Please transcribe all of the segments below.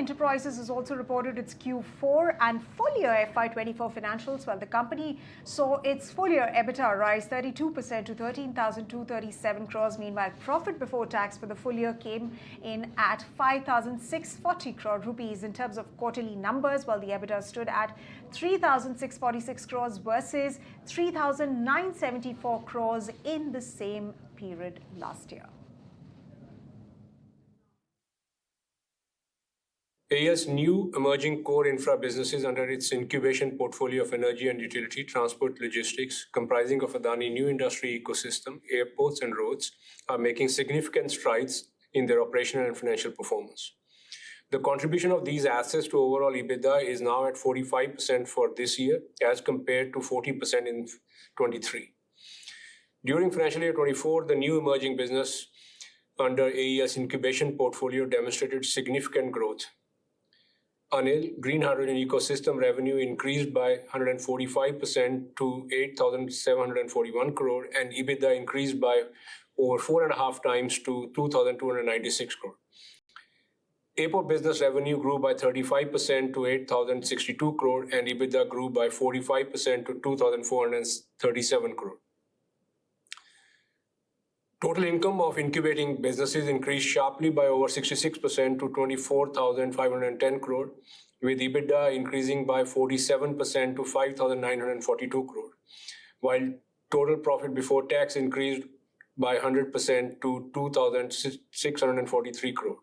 Enterprises has also reported its Q4 and full year FY24 financials, while the company saw its full year EBITDA rise 32% to 13,237 crores. Meanwhile, profit before tax for the full year came in at 5,640 crore rupees. In terms of quarterly numbers, while the EBITDA stood at 3,646 crores versus 3,974 crores in the same period last year. AE's new emerging core infra businesses under its incubation portfolio of energy and utility, transport, logistics, comprising of Adani New Industry Ecosystem, airports and roads, are making significant strides in their operational and financial performance. The contribution of these assets to overall EBITDA is now at 45% for this year as compared to 40% in 23. During financial year 24, the new emerging business under AE's incubation portfolio demonstrated significant growth. Adani Green Hydrogen Ecosystem revenue increased by 145% to 8,741 crore and EBITDA increased by over 4.5 times to 2,296 crore. Airport business revenue grew by 35% to 8,062 crore and EBITDA grew by 45% to 2,437 crore. Total income of incubating businesses increased sharply by over 66% to 24,510 crore, with EBITDA increasing by 47% to 5,942 crore, while total profit before tax increased by 100% to 2,643 crore.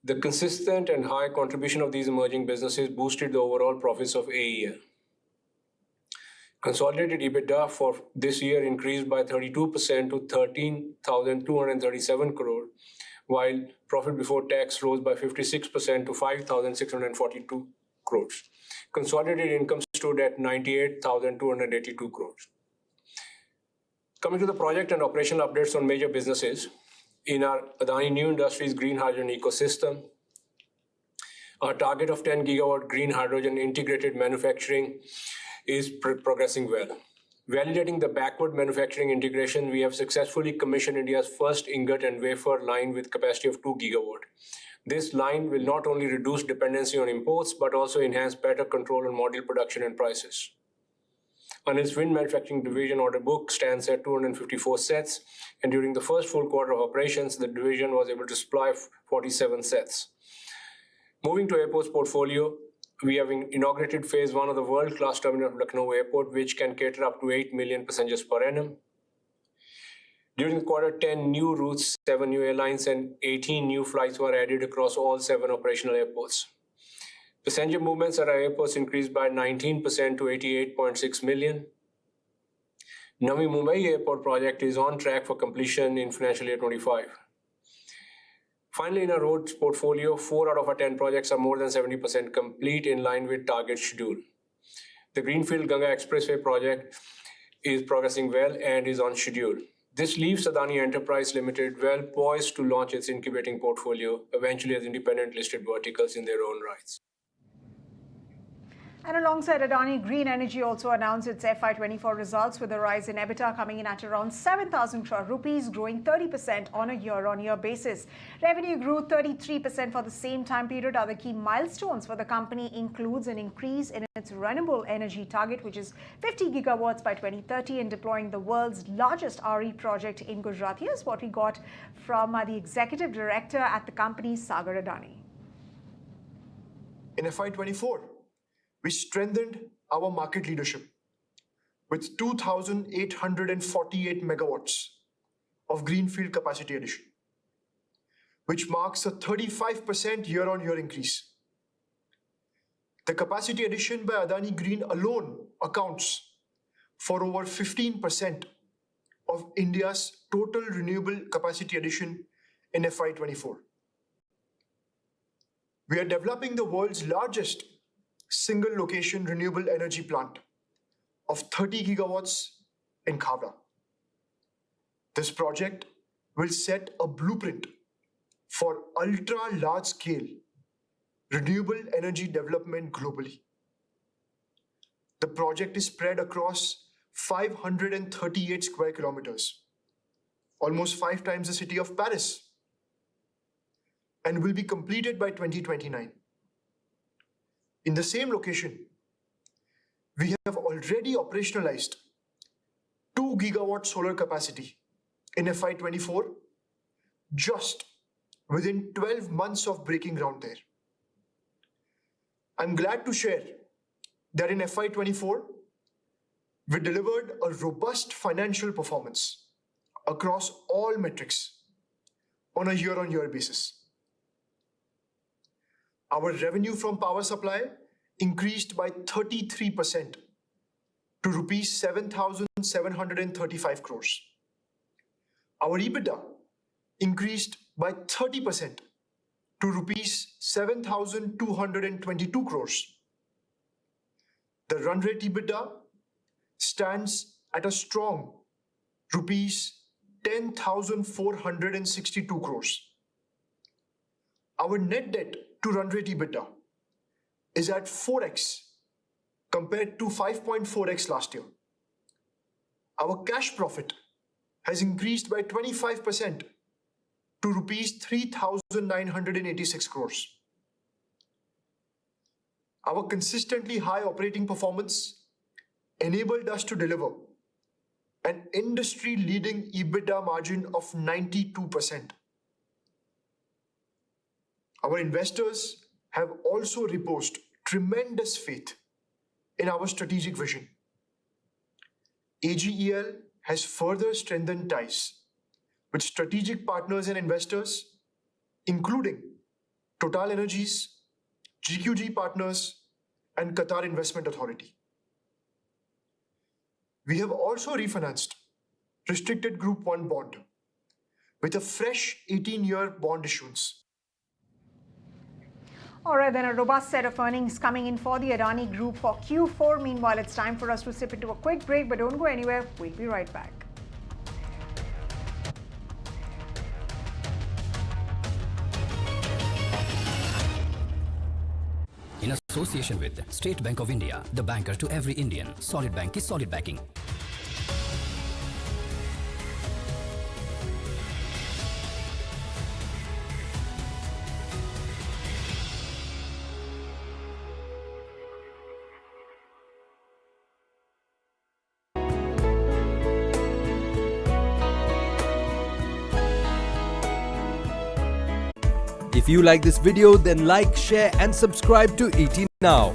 The consistent and high contribution of these emerging businesses boosted the overall profits of AEL. Consolidated EBITDA for this year increased by 32% to 13,237 crore, while profit before tax rose by 56% to 5,642 crores. Consolidated income stood at 98,282 crores. Coming to the project and operational updates on major businesses, in our Adani New Industries Green Hydrogen Ecosystem, our target of 10 gigawatt green hydrogen integrated manufacturing is progressing well. Validating the backward manufacturing integration, we have successfully commissioned India's first ingot and wafer line with capacity of 2 gigawatt. This line will not only reduce dependency on imports, but also enhance better control on module production and prices. ANIL's wind manufacturing division order book stands at 254 sets, and during the first full quarter of operations, the division was able to supply 47 sets. Moving to airports portfolio, we have inaugurated phase 1 of the world-class terminal of Lucknow Airport, which can cater up to 8 million passengers per annum. During the quarter, 10 new routes, 7 new airlines, and 18 new flights were added across all 7 operational airports. Passenger movements at our airports increased by 19% to 88.6 million. Navi Mumbai Airport project is on track for completion in financial year 25. Finally, in our roads portfolio, 4 out of our 10 projects are more than 70% complete in line with target schedule. The Greenfield Ganga Expressway project is progressing well and is on schedule. This leaves Adani Enterprises Limited well poised to launch its incubating portfolio, eventually as independent listed verticals in their own rights. And alongside, Adani Green Energy also announced its FY24 results with a rise in EBITDA coming in at around 7,000 crore rupees, growing 30% on a year-on-year basis. Revenue grew 33% for the same time period. Other key milestones for the company includes an increase in its renewable energy target, which is 50 gigawatts by 2030, and deploying the world's largest RE project in Gujarat. Here's what we got from the executive director at the company, Sagar Adani. In FY24, we strengthened our market leadership with 2,848 megawatts of greenfield capacity addition, which marks a 35% year-on-year increase. The capacity addition by Adani Green alone accounts for over 15% of India's total renewable capacity addition in FY24. We are developing the world's largest single location renewable energy plant of 30 gigawatts in Khavda. This project will set a blueprint for ultra large scale renewable energy development globally. The project is spread across 538 square kilometers, almost 5 times the city of Paris. and will be completed by 2029. In the same location, we have already operationalized 2 gigawatt solar capacity in FY24, just within 12 months of breaking ground there. I'm glad to share that in FY24, we delivered a robust financial performance across all metrics on a year-on-year basis. Our revenue from power supply increased by 33% to rupees 7,735 crores. Our EBITDA increased by 30% to rupees 7,222 crores. The run rate EBITDA stands at a strong rupees 10,462 crores. Our net debt to run rate EBITDA is at 4x compared to 5.4x last year. Our cash profit has increased by 25% to rupees 3,986 crores. Our consistently high operating performance enabled us to deliver an industry-leading EBITDA margin of 92%. Our investors have also reposed tremendous faith in our strategic vision. AGEL has further strengthened ties with strategic partners and investors, including Total Energies, GQG Partners, and Qatar Investment Authority. We have also refinanced Restricted Group 1 bond with a fresh 18-year bond issuance. All right, then a robust set of earnings coming in for the Adani Group for Q4. Meanwhile, it's time for us to sip into a quick break, but don't go anywhere. We'll be right back. In association with State Bank of India, the banker to every Indian. Solid Bank is solid backing. If you like this video, then like, share and subscribe to ET Now.